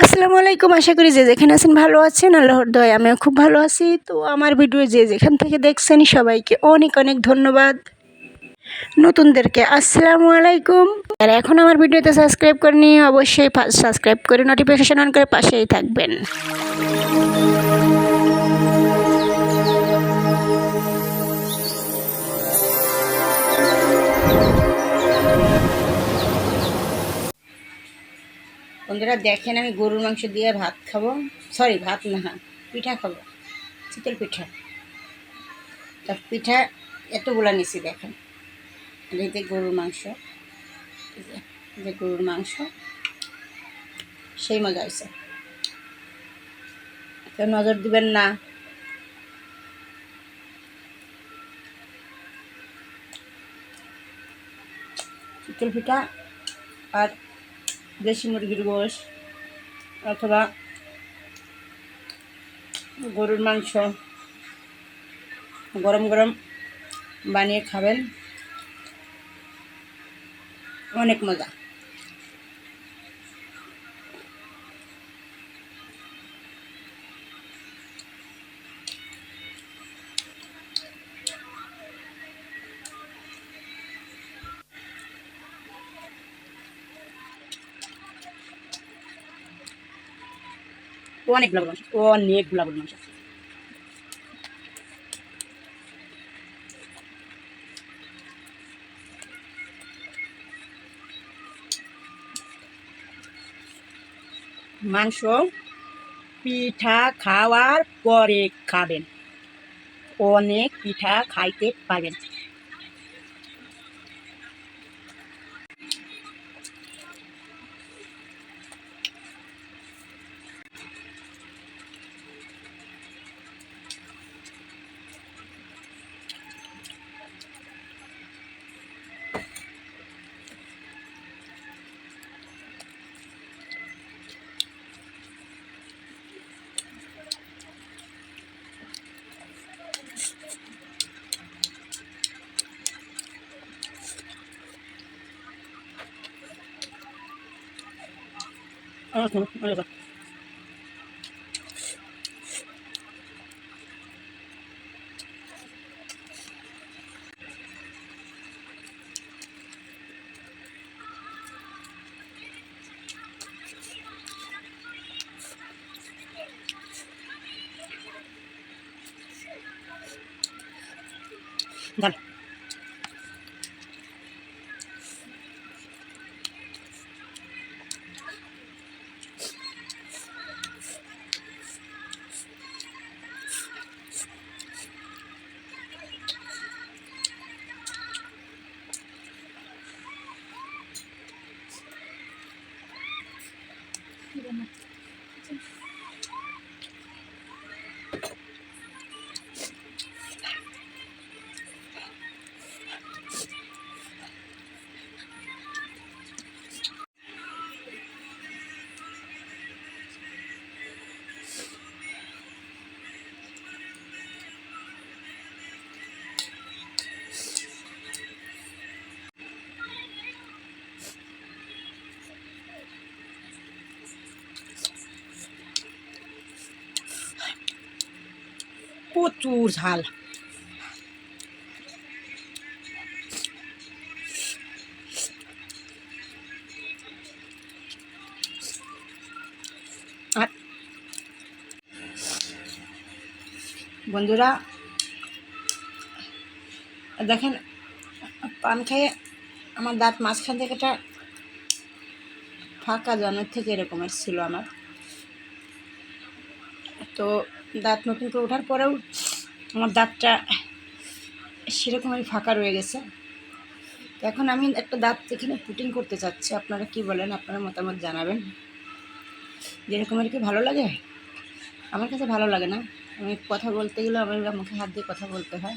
আসসালামু আলাইকুম। আশা করি যে যেখানে আছেন ভালো আছেন। আল্লাহর দয়ায় আমিও খুব ভালো আছি। তো আমার ভিডিও যে যেখান থেকে দেখছেন সবাইকে অনেক অনেক ধন্যবাদ। নতুনদেরকে আসসালামু আলাইকুম। আর এখন আমার ভিডিওতে সাবস্ক্রাইব করে নিয়ে অবশ্যই সাবস্ক্রাইব করে নোটিফিকেশন অন করে পাশেই থাকবেন। বন্ধুরা দেখেন, আমি গরুর মাংস দিয়ে ভাত খাবো। সরি, ভাত না, পিঠা খাবো, চিতল পিঠা। তা পিঠা এতগুলা নিছি দেখেন। এই যে গরুর মাংস, যে গরুর মাংস সেই মজা হয়েছে। তো নজর দিবেন না। চিতল পিঠা আর দেশি মুরগির গোশ অথবা গরুর মাংস গরম গরম বানিয়ে খাবেন, অনেক মজা। অনেকগুলো মাংস, অনেকগুলো মাংস। মাংস পিঠা খাওয়ার পরে খাবেন, অনেক পিঠা খাইতে পারেন। ডাল প্রচুর ঝাল। আর বন্ধুরা দেখেন, পান খেয়ে আমার দাঁত মাঝখান থেকে একটা ফাঁকা জন্মের থেকে এরকমের ছিল আমার। তো দাঁত নতুন করে ওঠার পরেও আমার দাঁতটা সেরকমই ফাঁকা রয়ে গেছে। তো এখন আমি একটা দাঁত এখানে পুটিং করতে চাচ্ছি। আপনারা কি বলেন? আপনারা মতামত জানাবেন। যেরকম আর কি ভালো লাগে? আমার কাছে ভালো লাগে না। আমি কথা বলতে গেলেও আমার মুখে হাত দিয়ে কথা বলতে হয়।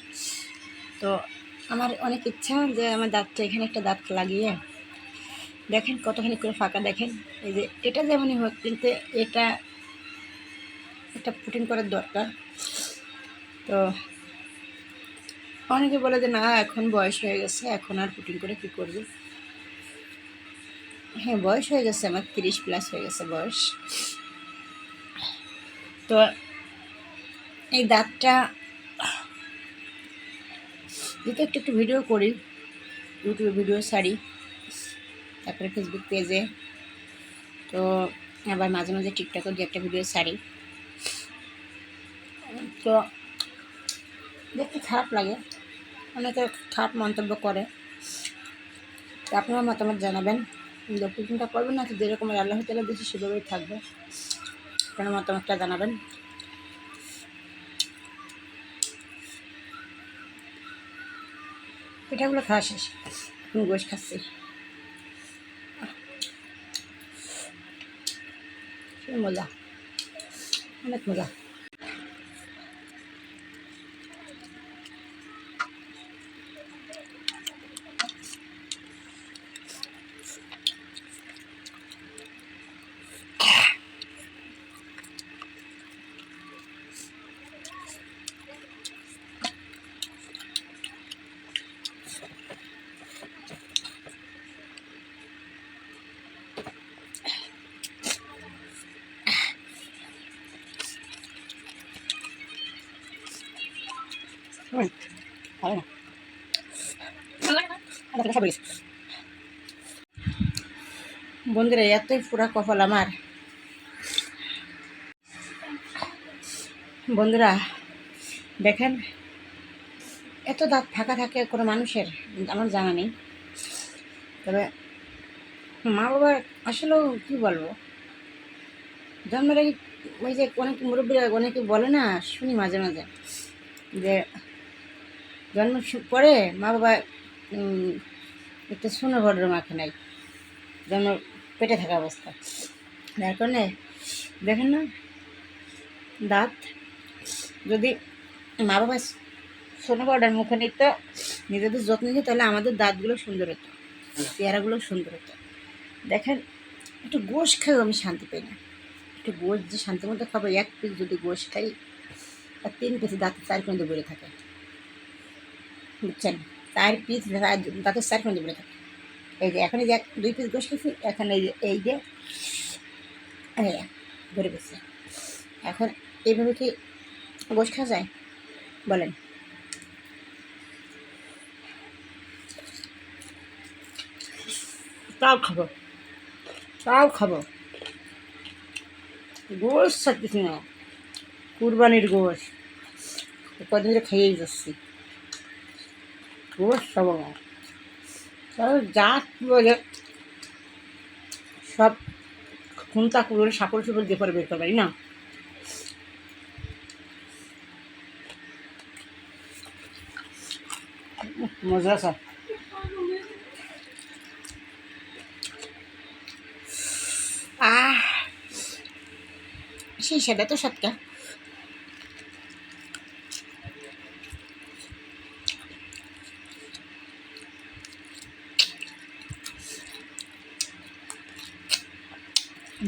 তো আমার অনেক ইচ্ছা যে আমার দাঁতটা এখানে একটা দাঁত লাগিয়ে দেখেন কতখানি করে ফাঁকা। দেখেন এই যে এটা যেমনই হোক, কিন্তু এটা একটা পুটিং করার দরকার। তো অনেকে বলে যে না, এখন বয়স হয়ে গেছে, এখন আর পুটিং করে কী করবি। হ্যাঁ, বয়স হয়ে গেছে, আমার 30+ হয়ে গেছে বয়স। তো এই দাঁতটা যেহেতু একটু একটু ভিডিও করি, ইউটিউবে ভিডিও ছাড়ি, তারপরে ফেসবুক পেজে, তো আবার মাঝে মাঝে টিকটকেও দু একটা ভিডিও ছাড়ি। তো দেখতে খারাপ লাগে, অনেকে খারাপ মন্তব্য করে। তো আপনারা মতামত জানাবেন, চিন্তা করবেন না, তো যেরকম আল্লাহ তাআলা দিয়েছে সেভাবেই থাকবে। আপনার মতামতটা জানাবেন। পিঠাগুলো খাওয়া শেষ, এখন গোশ খাচ্ছি, মজা, অনেক মজা। ভালো না, বন্ধুরা এতই পুরা কপাল আমার। বন্ধুরা দেখেন, এত দাঁত ফাঁকা থাকে কোনো মানুষের আমার জানা নেই। তবে মা বাবার আসলেও কী বলবো, জন্মের আগে ওই যে অনেক মুরব্বীরা অনেকে বলে না, শুনি মাঝে মাঝে যে জন্ম পরে মা বাবা একটু শূন্য ভদ্র মাখে নাই, জন্ম পেটে থাকা অবস্থা। যার কারণে দেখেন না, দাঁত যদি মা বাবা শূন্য পাউডার মুখে নিত, নিজেদের যত্ন নিত, তাহলে আমাদের দাঁতগুলো সুন্দর হতো, চেহারাগুলো সুন্দর হতো। দেখেন, একটু গোশ খাইও আমি শান্তি পাই না। একটু গোশ যে শান্তি মতো খাবো, 1 পিস যদি গোশ খাই আর 3 পিস দাঁতের 4 কোণে বেড়ে থাকে, বুঝছেন? 4 পিস দাঁতের 4 কোণে বেড়ে থাকে। এই যে এখন এই যে 2 পিস গোশ খেয়েছি, এখন এই যে বেড়ে গেছে। এখন এইভাবে কি গোশ খাওয়া যায় বলেন? তাও খাবো, তাও খাবো, গোশ ছাড়তেছি না, কুরবানির গোশ কদিন ধরে খেয়েই যাচ্ছি, গোশ খাবো না। তবে যা বলে সব খুন্তা কুড়োলে সাপড় সুপড় দিয়ে পরে বের করবারি না। মজা আছে। সেই সেটা তো সৎকা।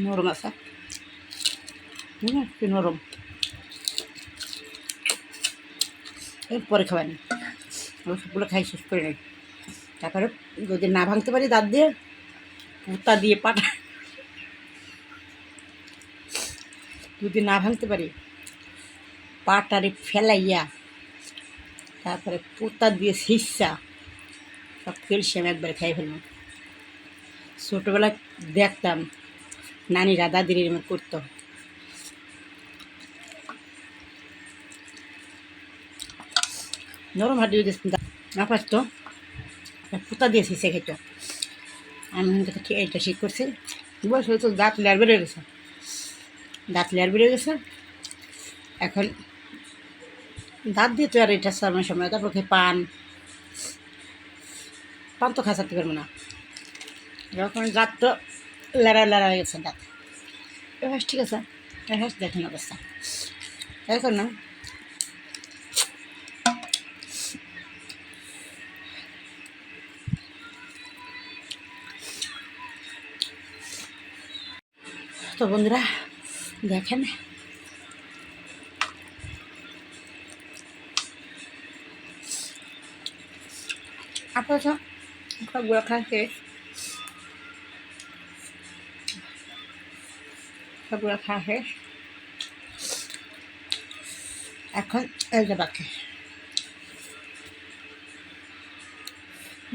নরম আছে, কি নরম। এরপরে খাবেন, সবগুলো খাই শেষ করে নেই। তারপরে যদি না ভাঙতে পারি দাঁত দিয়ে, পুঁতা দিয়ে পাটা, যদি না ভাঙতে পারি পাটারে ফেলাইয়া, তারপরে পুঁতা দিয়ে শিষ্যা সব ক্যালসিয়াম একবারে খাই ফেলবো। ছোটোবেলায় দেখতাম নানিরা দাদির এরকম করতো। নরম হাড্ডি যদি না পারতো, পুঁতা দিয়ে শিষে খেত। আমি এটা ঠিক করছি, বয়স হয়তো দাঁত লেয়ার বেড়ে গেছে, দাঁত লেয়ার বেড়ে গেছে। এখন দাঁত দিয়ে তো আর এটা সময় সময়, তারপর পান পান তো খাঁচাতে পারবো না, যখন দাঁত তো লেড়া হয়ে গেছে দাঁত। এবার ঠিক আছে, এবার দেখেন অবস্থা এখন না। তো বন্ধুরা দেখেন, আপাতত গুঁড়া খাওয়া শেষ। সবগুলো খাওয়া শেষ। এখন এই যে বাকি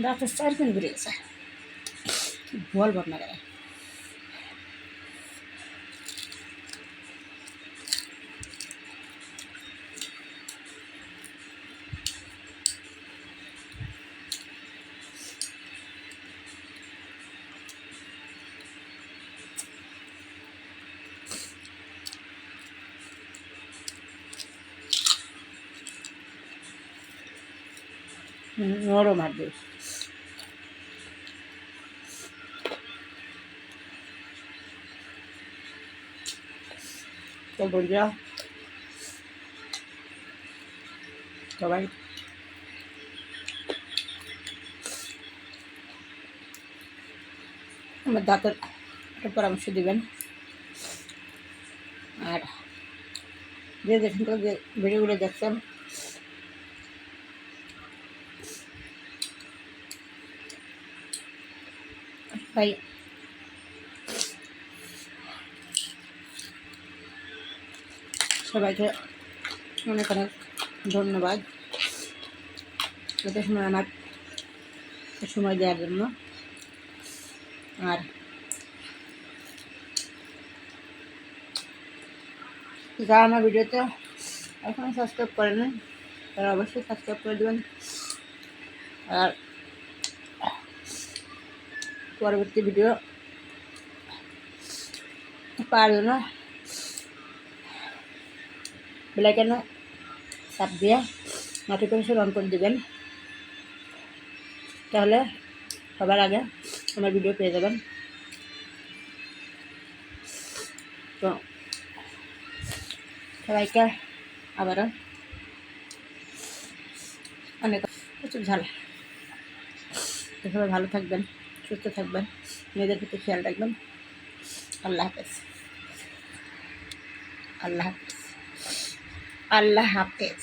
দাঁতের 4 দিন বেরিয়ে গেছে, কি বলবো আপনারা। নরম আর বেশ। তো বন্ধুরা সবাই আমার দাঁতের একটা পরামর্শ দিবেন, আর যে যেখান থেকে যে ভিডিওগুলো দেখছেন তাই সবাইকে অনেক অনেক ধন্যবাদ এত সময় আমার সময় দেওয়ার জন্য। আর যারা আমার ভিডিওতে এখনও সাবস্ক্রাইব করেন তারা অবশ্যই সাবস্ক্রাইব করে দেবেন। আর পরবর্তী ভিডিও পাওয়ার জন্য বেলাইকনে চাপ দিয়ে নোটিফিকেশন অন করে দেবেন, তাহলে সবার আগে আমার ভিডিও পেয়ে যাবেন। তো সবাইকে আবারও অনেক প্রচুর ঝাল। সবাই ভালো থাকবেন, সুস্থ থাকবেন, নিজেদের প্রতি খেয়াল রাখবেন। আল্লাহ হাফেজ, আল্লাহ হাফেজ, আল্লাহ হাফেজ।